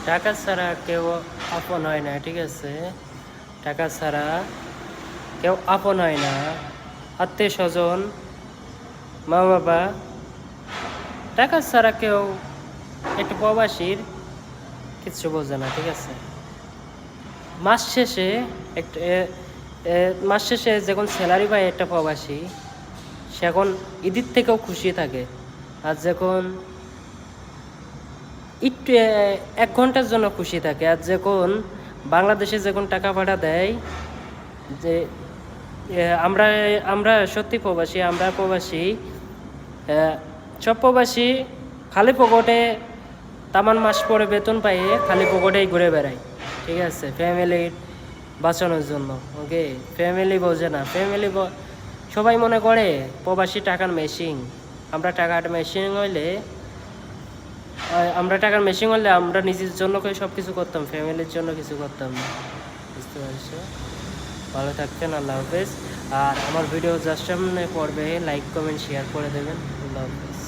টাকা ছাড়া কেউ আপন হয় না, ঠিক আছে? টাকা ছাড়া কেউ আপন হয় না, আত্মীয় স্বজন, মা বাবা, টাকা ছাড়া কেউ একটা প্রবাসীর কিচ্ছু বোঝে না, ঠিক আছে? মাস শেষে একটা মাস শেষে যখন স্যালারি পায় একটা প্রবাসী, সে এখন ঈদের থেকেও খুশি থাকে। আর যখন একটু 1 ঘন্টার জন্য খুশি থাকে, আর যখন বাংলাদেশে যখন টাকা পাঠা দেয়, যে আমরা আমরা সত্যি প্রবাসী, আমরা প্রবাসী, সব প্রবাসী খালি পকেটে তামান মাস পরে বেতন পাইয়ে খালি পকেটেই ঘুরে বেড়ায়, ঠিক আছে? ফ্যামিলির বাঁচানোর জন্য। ওকে, ফ্যামিলি বোঝে না, সবাই মনে করে প্রবাসী টাকার মেশিন। আমরা টাকার মেশিন হইলে আমরা নিজের জন্য করে সব কিছু করতাম, ফ্যামিলির জন্য কিছু করতাম না। বুঝতে পারছো? ভালো থাকতেন, আল্লাহ হাফেজ। আর আমার ভিডিও জাস্ট সামনে পড়বে, লাইক কমেন্ট শেয়ার করে দেবেন। আল্লাহ হাফেজ।